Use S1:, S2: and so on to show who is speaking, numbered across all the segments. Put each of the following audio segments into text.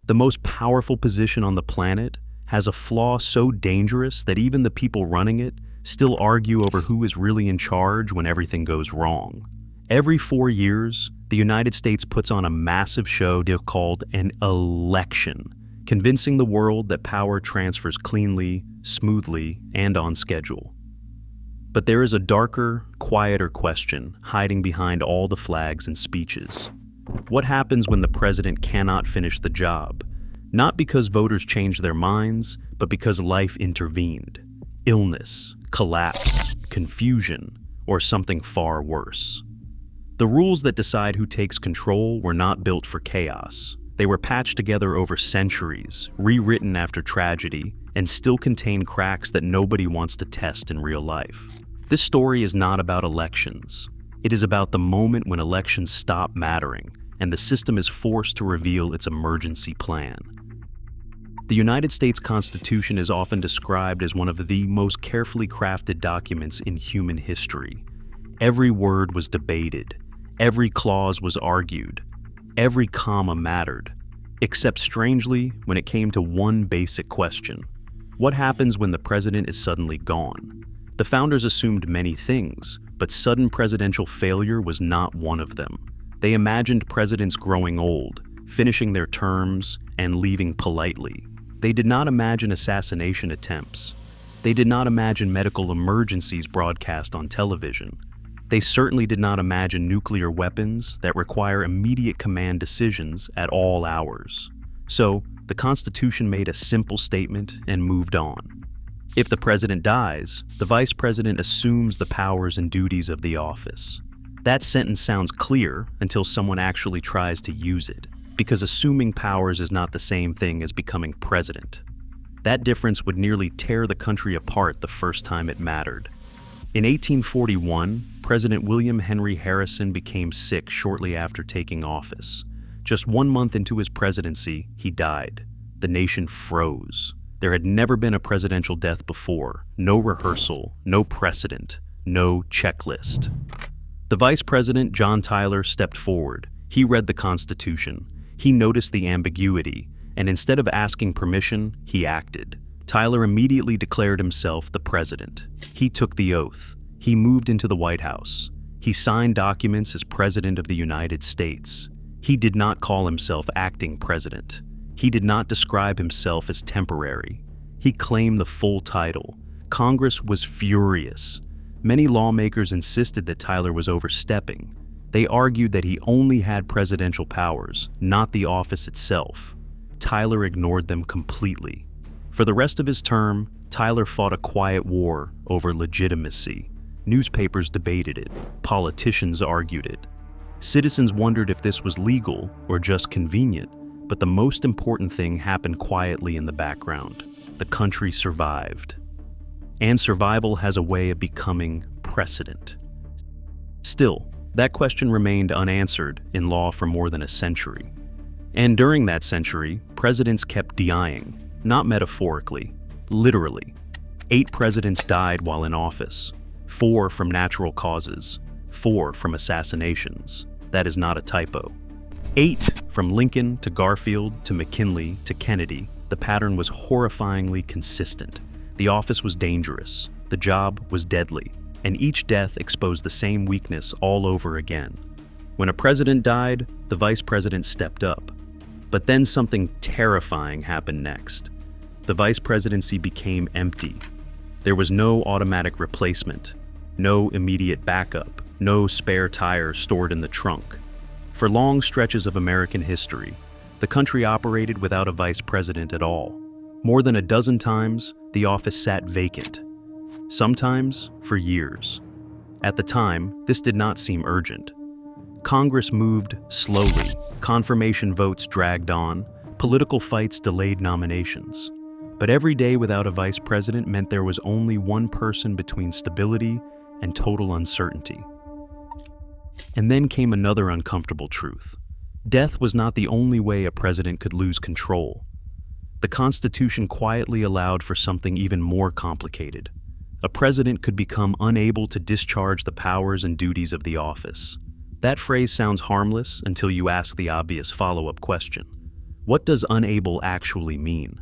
S1: The most powerful position on the planet has a flaw so dangerous that even the people running it still argue over who is really in charge when everything goes wrong. Every 4 years, the United States puts on a massive show called an election, convincing the world that power transfers cleanly, smoothly, and on schedule. But there is a darker, quieter question hiding behind all the flags and speeches. What happens when the president cannot finish the job? Not because voters changed their minds, but because life intervened. Illness, collapse, confusion, or something far worse. The rules that decide who takes control were not built for chaos. They were patched together over centuries, rewritten after tragedy, and still contain cracks that nobody wants to test in real life. This story is not about elections. It is about the moment when elections stop mattering and the system is forced to reveal its emergency plan. The United States Constitution is often described as one of the most carefully crafted documents in human history. Every word was debated, every clause was argued, every comma mattered, except strangely when it came to one basic question: what happens when the president is suddenly gone? The founders assumed many things, but sudden presidential failure was not one of them. They imagined presidents growing old, finishing their terms, and leaving politely. They did not imagine assassination attempts. They did not imagine medical emergencies broadcast on television. They certainly did not imagine nuclear weapons that require immediate command decisions at all hours. So, the Constitution made a simple statement and moved on. If the president dies, the vice president assumes the powers and duties of the office. That sentence sounds clear until someone actually tries to use it, because assuming powers is not the same thing as becoming president. That difference would nearly tear the country apart the first time it mattered. In 1841, President William Henry Harrison became sick shortly after taking office. Just 1 month into his presidency, he died. The nation froze. There had never been a presidential death before. No rehearsal, no precedent, no checklist. The vice president, John Tyler, stepped forward. He read the Constitution. He noticed the ambiguity, and instead of asking permission, he acted. Tyler immediately declared himself the president. He took the oath. He moved into the White House. He signed documents as President of the United States. He did not call himself acting president. He did not describe himself as temporary. He claimed the full title. Congress was furious. Many lawmakers insisted that Tyler was overstepping. They argued that he only had presidential powers, not the office itself. Tyler ignored them completely. For the rest of his term, Tyler fought a quiet war over legitimacy. Newspapers debated it. Politicians argued it. Citizens wondered if this was legal or just convenient. But the most important thing happened quietly in the background. The country survived. And survival has a way of becoming precedent. Still, that question remained unanswered in law for more than a century. And during that century, presidents kept dying, not metaphorically, literally. 8 presidents died while in office, 4 from natural causes, 4 from assassinations. That is not a typo. 8 from Lincoln to Garfield to McKinley to Kennedy. The pattern was horrifyingly consistent. The office was dangerous. The job was deadly. And each death exposed the same weakness all over again. When a president died, the vice president stepped up. But then something terrifying happened next. The vice presidency became empty. There was no automatic replacement, no immediate backup, no spare tire stored in the trunk. For long stretches of American history, the country operated without a vice president at all. More than a dozen times, the office sat vacant. Sometimes for years. At the time, this did not seem urgent. Congress moved slowly, confirmation votes dragged on, political fights delayed nominations. But every day without a vice president meant there was only one person between stability and total uncertainty. And then came another uncomfortable truth. Death was not the only way a president could lose control. The Constitution quietly allowed for something even more complicated. A president could become unable to discharge the powers and duties of the office. That phrase sounds harmless until you ask the obvious follow-up question. What does unable actually mean?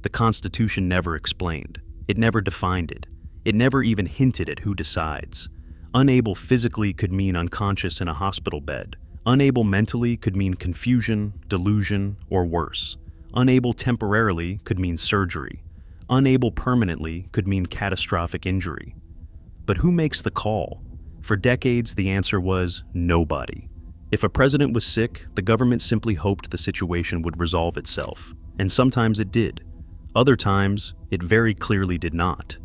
S1: The Constitution never explained. It never defined it. It never even hinted at who decides. Unable physically could mean unconscious in a hospital bed. Unable mentally could mean confusion, delusion, or worse. Unable temporarily could mean surgery. Unable permanently could mean catastrophic injury. But who makes the call? For decades, the answer was nobody. If a president was sick, the government simply hoped the situation would resolve itself. And sometimes it did. Other times, it very clearly did not.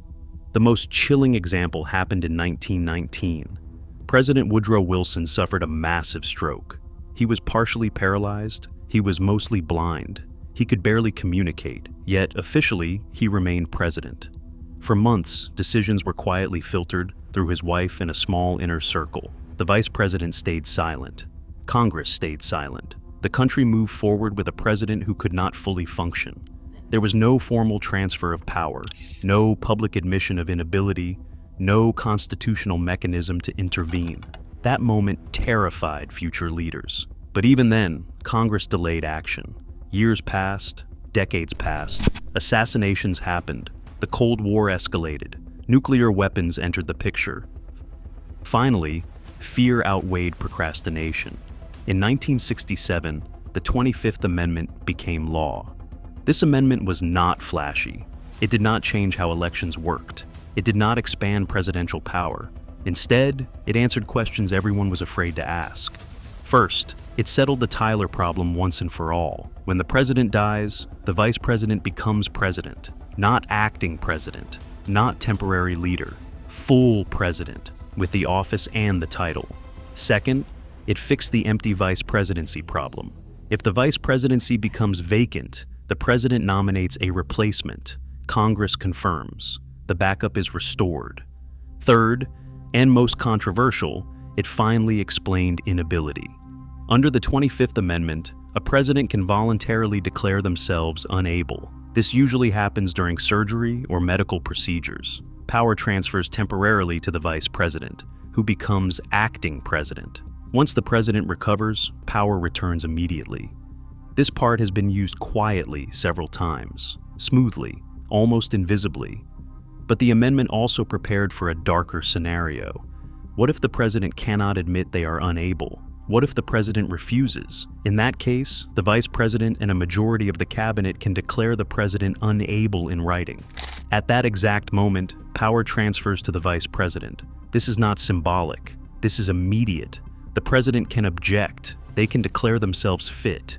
S1: The most chilling example happened in 1919. President Woodrow Wilson suffered a massive stroke. He was partially paralyzed. He was mostly blind. He could barely communicate, yet officially, he remained president. For months, decisions were quietly filtered through his wife in a small inner circle. The vice president stayed silent. Congress stayed silent. The country moved forward with a president who could not fully function. There was no formal transfer of power, no public admission of inability, no constitutional mechanism to intervene. That moment terrified future leaders. But even then, Congress delayed action. Years passed, decades passed, assassinations happened, the Cold War escalated, nuclear weapons entered the picture. Finally, fear outweighed procrastination. In 1967, the 25th Amendment became law. This amendment was not flashy. It did not change how elections worked. It did not expand presidential power. Instead, it answered questions everyone was afraid to ask. First, it settled the Tyler problem once and for all. When the president dies, the vice president becomes president, not acting president, not temporary leader, full president, with the office and the title. Second, it fixed the empty vice presidency problem. If the vice presidency becomes vacant, the president nominates a replacement. Congress confirms. The backup is restored. Third, and most controversial, it finally explained inability. Under the 25th Amendment, a president can voluntarily declare themselves unable. This usually happens during surgery or medical procedures. Power transfers temporarily to the vice president, who becomes acting president. Once the president recovers, power returns immediately. This part has been used quietly several times, smoothly, almost invisibly. But the amendment also prepared for a darker scenario. What if the president cannot admit they are unable? What if the president refuses? In that case, the vice president and a majority of the cabinet can declare the president unable in writing. At that exact moment, power transfers to the vice president. This is not symbolic. This is immediate. The president can object. They can declare themselves fit.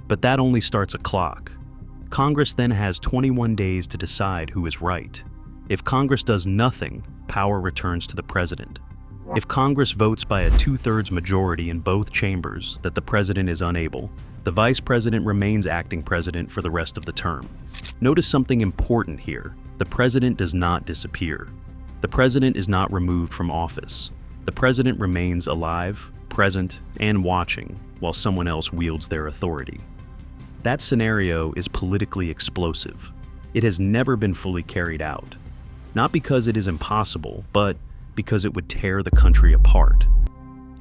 S1: But that only starts a clock. Congress then has 21 days to decide who is right. If Congress does nothing, power returns to the president. If Congress votes by a 2/3 majority in both chambers that the president is unable, the vice president remains acting president for the rest of the term. Notice something important here. The president does not disappear. The president is not removed from office. The president remains alive, present, and watching while someone else wields their authority. That scenario is politically explosive. It has never been fully carried out. Not because it is impossible, but because it would tear the country apart.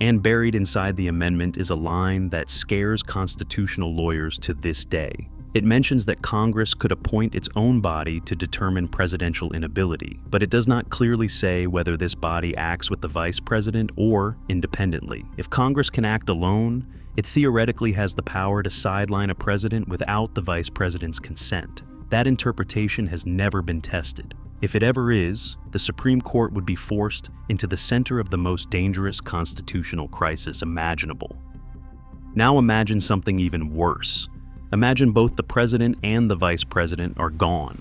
S1: And buried inside the amendment is a line that scares constitutional lawyers to this day. It mentions that Congress could appoint its own body to determine presidential inability, but it does not clearly say whether this body acts with the vice president or independently. If Congress can act alone, it theoretically has the power to sideline a president without the vice president's consent. That interpretation has never been tested. If it ever is, the Supreme Court would be forced into the center of the most dangerous constitutional crisis imaginable. Now imagine something even worse. Imagine both the president and the vice president are gone.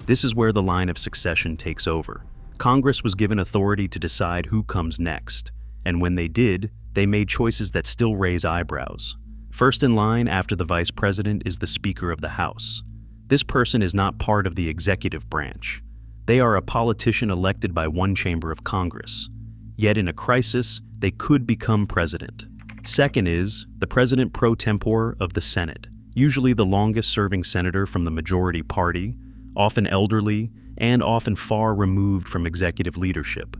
S1: This is where the line of succession takes over. Congress was given authority to decide who comes next, and when they did, they made choices that still raise eyebrows. First in line after the vice president is the Speaker of the House. This person is not part of the executive branch. They are a politician elected by one chamber of Congress. Yet in a crisis, they could become president. Second is the president pro tempore of the Senate, usually the longest-serving senator from the majority party, often elderly, and often far removed from executive leadership.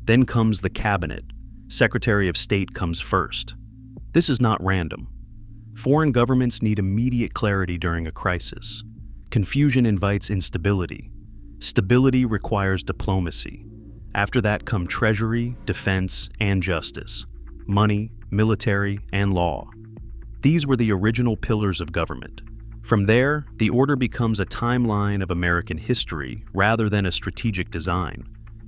S1: Then comes the cabinet. Secretary of State comes first. This is not random. Foreign governments need immediate clarity during a crisis. Confusion invites instability. Stability requires diplomacy. After that come treasury, defense, and justice. Money, military, and law. These were the original pillars of government. From there, the order becomes a timeline of American history rather than a strategic design.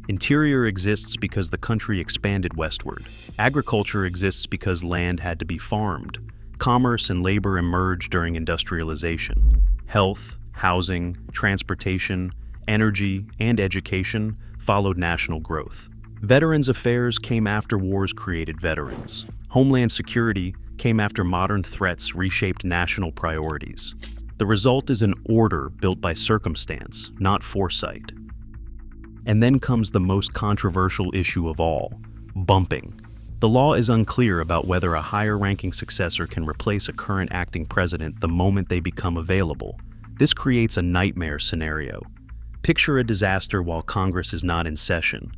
S1: Interior exists because the country expanded westward. Agriculture exists because land had to be farmed. Commerce and labor emerged during industrialization. Health, housing, transportation, energy, and education followed national growth. Veterans Affairs came after wars created veterans. Homeland security came after modern threats reshaped national priorities. The result is an order built by circumstance, not foresight. And then comes the most controversial issue of all, bumping. The law is unclear about whether a higher-ranking successor can replace a current acting president the moment they become available. This creates a nightmare scenario. Picture a disaster while Congress is not in session.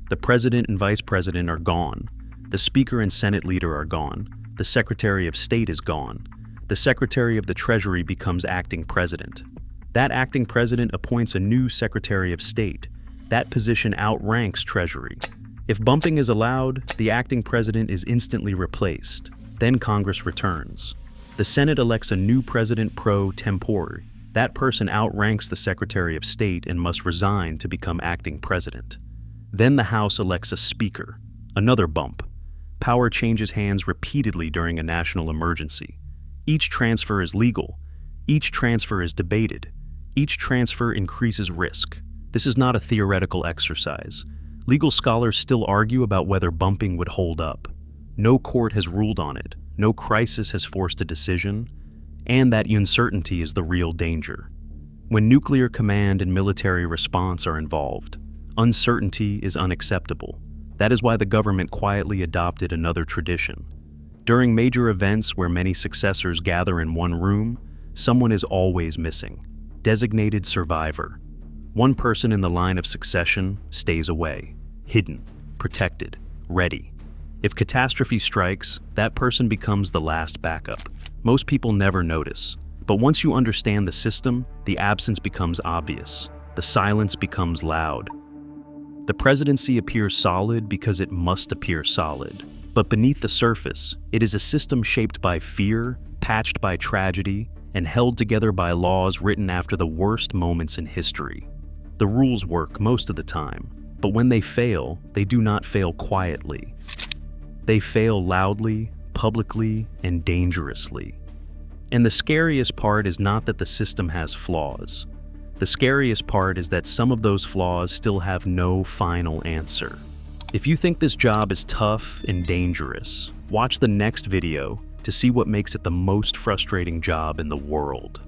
S1: The president and vice president are gone. The speaker and Senate leader are gone. The Secretary of State is gone. The Secretary of the Treasury becomes acting president. That acting president appoints a new Secretary of State. That position outranks Treasury. If bumping is allowed, the acting president is instantly replaced. Then Congress returns. The Senate elects a new president pro tempore. That person outranks the Secretary of State and must resign to become acting president. Then the House elects a speaker. Another bump. Power changes hands repeatedly during a national emergency. Each transfer is legal. Each transfer is debated. Each transfer increases risk. This is not a theoretical exercise. Legal scholars still argue about whether bumping would hold up. No court has ruled on it. No crisis has forced a decision. And that uncertainty is the real danger. When nuclear command and military response are involved, uncertainty is unacceptable. That is why the government quietly adopted another tradition. During major events where many successors gather in one room, someone is always missing. Designated survivor. One person in the line of succession stays away, hidden, protected, ready. If catastrophe strikes, that person becomes the last backup. Most people never notice, but once you understand the system, the absence becomes obvious. The silence becomes loud. The presidency appears solid because it must appear solid. But beneath the surface, it is a system shaped by fear, patched by tragedy, and held together by laws written after the worst moments in history. The rules work most of the time, but when they fail, they do not fail quietly. They fail loudly, publicly, and dangerously. And the scariest part is not that the system has flaws. The scariest part is that some of those flaws still have no final answer. If you think this job is tough and dangerous, watch the next video to see what makes it the most frustrating job in the world.